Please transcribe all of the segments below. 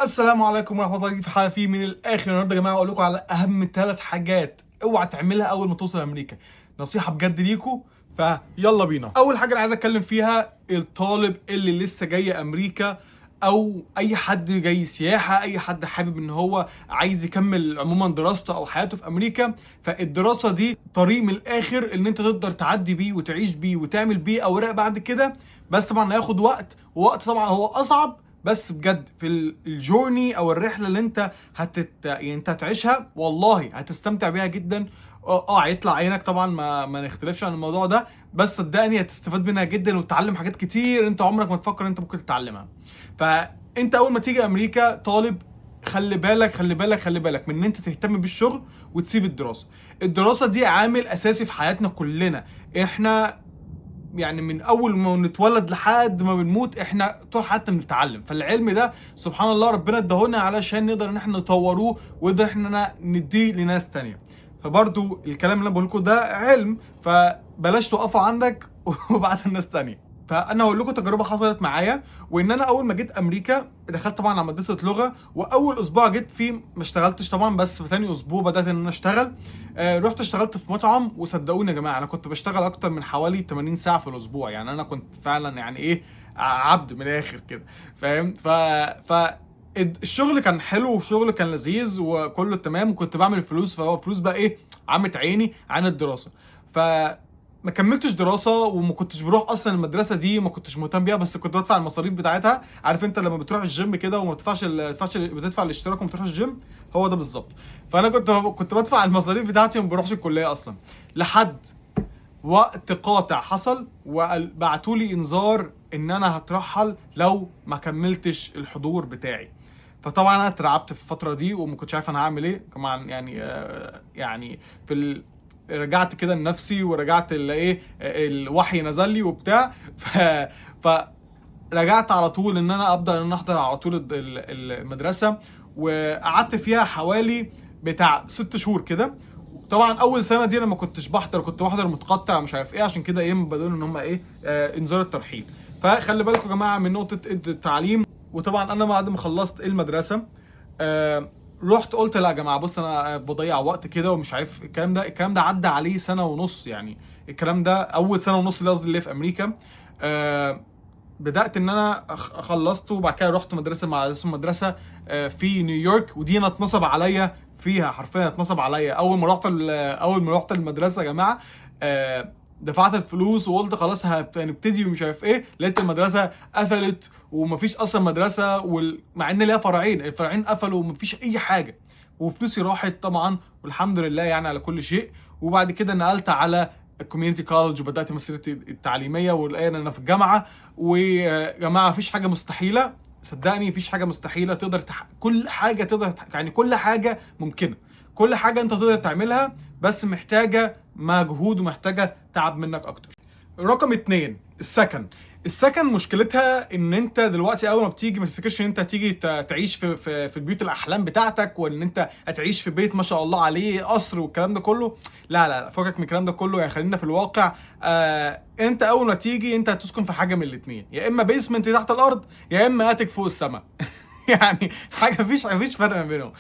السلام عليكم ورحمه الله. في حلقه من الاخر النهارده يا جماعه اقول لكم على اهم 3 حاجات اوعى تعملها اول ما توصل امريكا. نصيحه بجد ليكم، فيلا بينا. اول حاجه انا عايز اتكلم فيها الطالب اللي لسه جاي امريكا، او اي حد جاي سياحه، اي حد حابب ان هو عايز يكمل عموما دراسته او حياته في امريكا. فالدراسه دي طريق من الاخر ان انت تقدر تعدي بيه وتعيش بيه وتعمل بيه اوراق بعد كده. بس طبعا هياخد وقت طبعا هو اصعب. بس بجد في الجورني او الرحله اللي انت يعني انت هتعيشها، والله هتستمتع بيها جدا. هيطلع عينك طبعا، ما نختلفش عن الموضوع ده. بس صدقني هتستفاد منها جدا وتتعلم حاجات كتير انت عمرك ما تفكر انت ممكن تتعلمها. فانت اول ما تيجي امريكا طالب، خلي بالك من ان انت تهتم بالشغل وتسيب الدراسه. الدراسه دي عامل اساسي في حياتنا كلنا. احنا يعني من اول ما نتولد لحد ما بنموت احنا طول حياتنا بنتعلم. فالعلم ده سبحان الله ربنا اداهولنا علشان نقدر ان احنا نطوروه ونقدر ان احنا نديه لناس تانية. فبرضو الكلام اللي انا بقول لكم ده علم، فبلاش توقفوا عندك وبعد الناس تانية. فانا هقول لكم تجربه حصلت معايا. وان انا اول ما جيت امريكا دخلت طبعا على مدرسه لغه، واول اسبوع جيت فيه ما اشتغلتش طبعا، بس في ثاني اسبوع بدات ان انا اشتغل. رحت اشتغلت في مطعم، وصدقوني يا جماعه انا كنت بشتغل اكتر من حوالي 80 ساعه في الاسبوع. يعني انا كنت فعلا يعني ايه، عبد من الاخر كده، فاهم؟ الشغل كان حلو والشغل كان لذيذ وكله تمام، وكنت بعمل فلوس. فهو فلوس بقى ايه، عمت عيني عن الدراسه. ما كملتش دراسه وما كنتش بروح اصلا المدرسه دي، ما كنتش مهتم بيها، بس كنت بدفع المصاريف بتاعتها. عارف انت لما بتروح الجيم كده وما بتدفع الاشتراك وما بتروحش الجيم، هو ده بالظبط. فانا كنت بدفع المصاريف بتاعتي وما بروحش الكليه اصلا. لحد وقت قاطع حصل وبعتوا لي انذار ان انا هترحل لو ما كملتش الحضور بتاعي. فطبعا انا اترعبت في الفتره دي وما كنتش عارف انا هعمل ايه كمان. يعني رجعت كده لنفسي ورجعت ايه، الوحي نزل لي وبتاع. ف رجعت على طول ان انا ابدا ان انا احضر على طول المدرسه. وقعدت فيها حوالي بتاع 6 شهور كده. طبعا اول سنه دي انا ما كنتش بحضر، كنت بحضر متقطع مش عارف ايه، عشان كده ايه بدون ان هم ايه، انذار الترحيل. فخلي بالكم يا جماعه من نقطه التعليم. وطبعا انا بعد ما خلصت المدرسه رحت قلت لا يا جماعه، بص انا بضيع وقت كده ومش عارف الكلام ده عدى عليه سنه ونص. يعني الكلام ده اول سنه ونص اللي قصدي اللي في امريكا. بدات ان انا خلصت، وبعد كده رحت مدرسه مع اسم مدرسه في نيويورك. ودي انا اتنصب عليا فيها، حرفيا اتنصب عليا. اول ما رحت المدرسه يا جماعه، دفعت الفلوس وقلت خلاص هنبتدي ومش عارف ايه، لقيت المدرسه قفلت ومفيش اصلا مدرسه. مع ان ليها فرعين، الفرعين قفلوا ومفيش اي حاجه، وفلوسي راحت طبعا. والحمد لله يعني على كل شيء. وبعد كده نقلت على الكوميونتي كولج وبدات مسيرتي التعليميه، والان انا في الجامعه. ويا جماعه مفيش حاجه مستحيله، صدقني مفيش حاجه مستحيله. كل حاجه يعني كل حاجه ممكنه. كل حاجه انت تقدر تعملها، بس محتاجه مجهود ومحتاجه تعب منك اكتر. رقم 2، السكن مشكلتها ان انت دلوقتي اول ما بتيجي ما تفتكرش ان انت هتيجي تعيش في البيوت الاحلام بتاعتك، وان انت هتعيش في بيت ما شاء الله عليه قصر والكلام ده كله. لا فوقك من الكلام ده كله. يعني خلينا في الواقع. انت اول ما تيجي انت هتسكن في حاجه من الاثنين، يا اما بيسمنت تحت الارض، يا اما اتك فوق السماء. يعني حاجه مفيش فرق ما بينهم.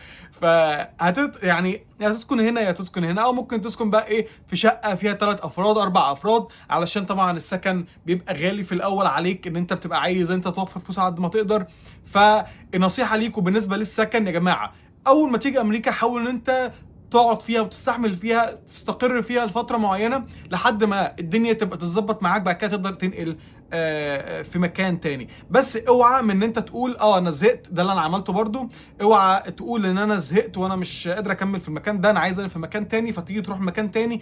يعني يا تسكن هنا يا تسكن هنا، او ممكن تسكن بقى ايه في شقه فيها 3 افراد 4 افراد، علشان طبعا السكن بيبقى غالي في الاول عليك، ان انت بتبقى عايز انت توفر فلوس على قد ما تقدر. فالنصيحه ليكم بالنسبه للسكن يا جماعه، اول ما تيجي امريكا حاول ان انت تقعد فيها وتستحمل فيها، تستقر فيها لفتره معينه لحد ما الدنيا تبقى تتظبط معاك. بعد كده تقدر تنقل في مكان تاني. بس اوعى من ان انت تقول انا زهقت. ده اللي انا عملته برضو. اوعى تقول ان انا زهقت وانا مش قادر اكمل في المكان ده، انا عايز انا في مكان تاني، فتيجي تروح مكان تاني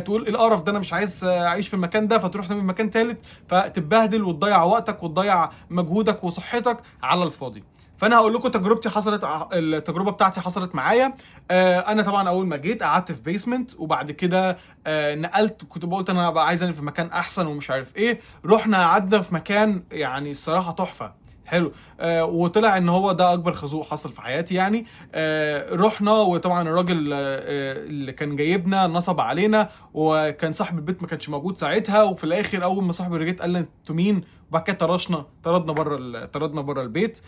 تقول إيه القرف ده، انا مش عايز اعيش في المكان ده، فتروح تعمل مكان تالت، فتتبهدل وتضيع وقتك وتضيع مجهودك وصحتك على الفاضي. فانا هقول لكم التجربه بتاعتي حصلت معايا. انا طبعا اول ما جيت قعدت في بيسمنت، وبعد كده نقلت. كنت قلت انا عايز انقل في مكان احسن ومش عارف ايه. رحنا قعدنا في مكان يعني الصراحه تحفه. حلو. وطلع ان هو ده اكبر خازوق حصل في حياتي يعني. رحنا، وطبعا الراجل اللي كان جايبنا نصب علينا، وكان صاحب البيت ما كانش موجود ساعتها، وفي الاخر اول ما صاحب البيت قال لنا انتوا مين، وبعد كده طردنا بره البيت.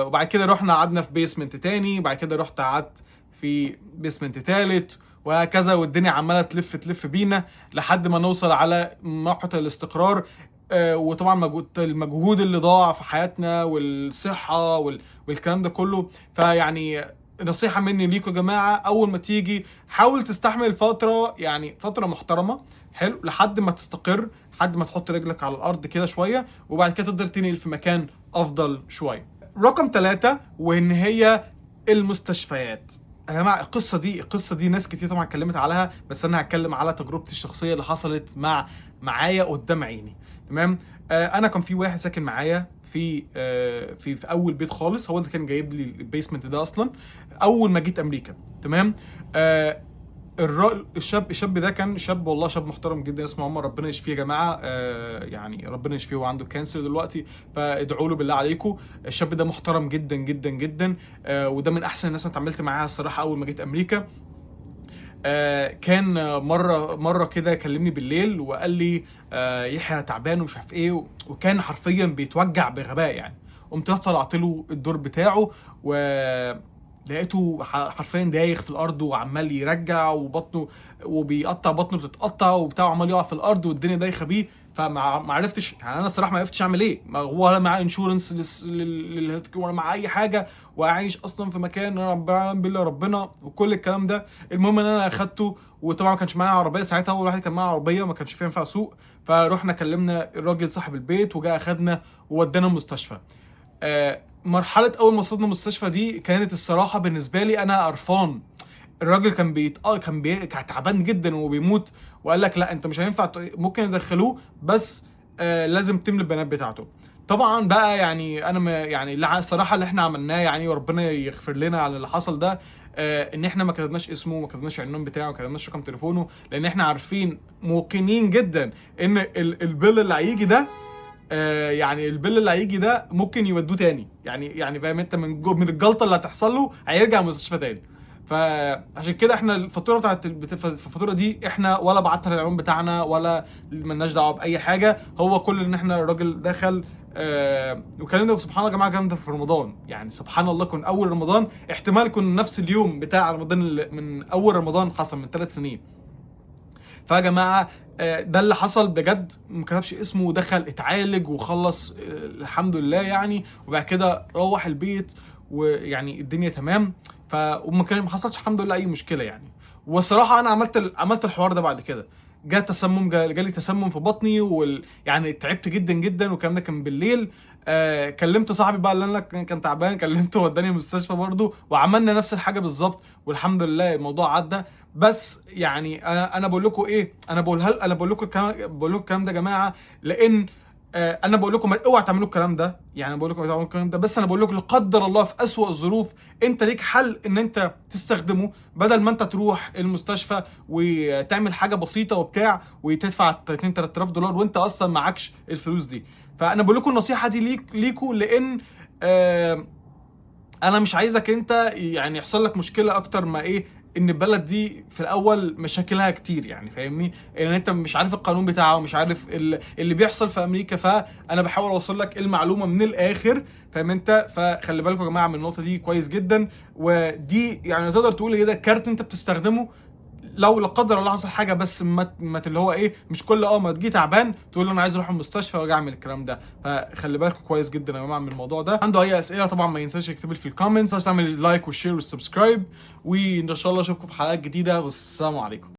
وبعد كده رحنا قعدنا في بيسمنت تاني، وبعد كده رحت قعدت في بيسمنت تالت، وهكذا، والدنيا عماله تلف بينا لحد ما نوصل على موقع الاستقرار. وطبعا المجهود اللي ضاع في حياتنا والصحه والكلام ده كله. فيعني نصيحه مني ليكم يا جماعه، اول ما تيجي حاول تستحمل فتره، يعني فتره محترمه، حلو، لحد ما تستقر، لحد ما تحط رجلك على الارض كده شويه، وبعد كده تقدر تنقل في مكان افضل شويه. رقم 3، وان هي المستشفيات. يا جماعه القصه دي ناس كتير طبعا اتكلمت عليها، بس انا هتكلم على تجربتي الشخصيه اللي حصلت معايا قدام عيني. تمام. انا كان في واحد ساكن معايا في اول بيت خالص، هو اللي كان جايب لي البيسمنت ده اصلا اول ما جيت امريكا. تمام. الشاب ده كان شاب، والله شاب محترم جدا، اسمه عمر، ربنا يشفيه يا جماعه. يعني ربنا يشفيه، هو عنده كانسر دلوقتي، فادعوا له بالله عليكم. الشاب ده محترم جدا جدا جدا. وده من احسن الناس اللي اتعاملت معاها الصراحه اول ما جيت امريكا. كان مره كده كلمني بالليل وقال لي يحيى انا تعبان ومش عارف ايه، وكان حرفيا بيتوجع بغباء يعني. قمت طلعت له الدور بتاعه، لقيته حرفيا دايخ في الارض وعمال يرجع، وبطنه وبيقطع، بطنه بتتقطع وبتاعه عمال يقع في الارض والدنيا دايخه بيه. فما عرفتش يعني، انا الصراحه ما عرفتش اعمل ايه، ما هو ولا معاه انشورنس ولا معاه اي حاجه، وعايش اصلا في مكان ربنا بالله ربنا وكل الكلام ده. المهم ان انا اخدته، وطبعا ما كانش معايا عربيه ساعتها، اول واحد كان معاه عربيه ما كانش فيها ينفع اسوق، فروحنا كلمنا الراجل صاحب البيت وجا اخدنا وودانا المستشفى. مرحله اول ما وصلنا المستشفى دي كانت الصراحه بالنسبه لي انا قرفان. الراجل كان تعبان جدا وبيموت، وقال لك لا انت مش هينفع، ممكن يدخلوه بس لازم تملي البيانات بتاعته. طبعا بقى يعني انا يعني الصراحه اللي احنا عملناه يعني، وربنا يغفر لنا على اللي حصل ده، ان احنا ما كتبناش اسمه، ما كتبناش العنوان بتاعه، ما كتبناش رقم تليفونه، لان احنا عارفين موقنين جدا ان البيل اللي هيجي ده، يعني البيل اللي هيجي ده ممكن يودوه تاني، يعني فاهم انت، من الجلطه اللي هتحصل له هيرجع المستشفى تاني. فعشان كده احنا الفاتوره بتاعت الفاتوره دي احنا ولا بعتنا العنوان بتاعنا ولا ملناش دعوه باي حاجه. هو كل ان احنا الراجل دخل وكلام ده، سبحان الله يا جماعه، الكلام ده في رمضان، يعني سبحان الله كن اول رمضان، احتمال يكون نفس اليوم بتاع رمضان اللي من اول رمضان حصل من 3 سنين. فيا جماعه ده اللي حصل بجد، ما كتبش اسمه ودخل اتعالج وخلص الحمد لله يعني، وبعد كده روح البيت ويعني الدنيا تمام. وما كان ما حصلش الحمد لله اي مشكله يعني. والصراحه انا عملت الحوار ده بعد كده، جالي تسمم في بطني يعني تعبت جدا جدا، والكلام ده كان بالليل. كلمت صاحبي بقى اللي انا كان تعبان، كلمته وداني المستشفى برضه، وعملنا نفس الحاجه بالظبط، والحمد لله الموضوع عدى. بس يعني انا بقول لكم ايه، انا بقول لكم الكلام ده يا جماعه، لان انا بقول لكم اوعى تعملوا الكلام ده، يعني بقول لكم اوعى تعملوا الكلام ده، بس انا بقول لكم لا قدر الله في اسوأ الظروف انت ليك حل ان انت تستخدمه، بدل ما انت تروح المستشفى وتعمل حاجه بسيطه وبتاع وتدفع 3000 دولار وانت اصلا معكش الفلوس دي. فانا بقول لكم النصيحه دي ليكوا، لان انا مش عايزك انت يعني يحصل لك مشكله اكتر ما ايه، ان البلد دي في الاول مشاكلها كتير يعني، فاهمني، ان انت مش عارف القانون بتاعه ومش عارف اللي بيحصل في امريكا. فانا بحاول اوصل لك المعلومه من الاخر، فاهم انت. فخلي بالكم يا جماعه من النقطه دي كويس جدا، ودي يعني تقدر تقول كده كارت انت بتستخدمه لو لا قدر الله حصل حاجه، بس ما اللي هو ايه، مش كل ما تجي تعبان تقول له انا عايز اروح المستشفى واجي اعمل الكلام ده. فخلي بالكم كويس جدا يا جماعه من الموضوع ده. عنده اي اسئله طبعا ما ينساش يكتب لي في الكومنتس، تعمل لايك والشير والسبسكرايب، وان شاء الله اشوفكم في حلقات جديده، والسلام عليكم.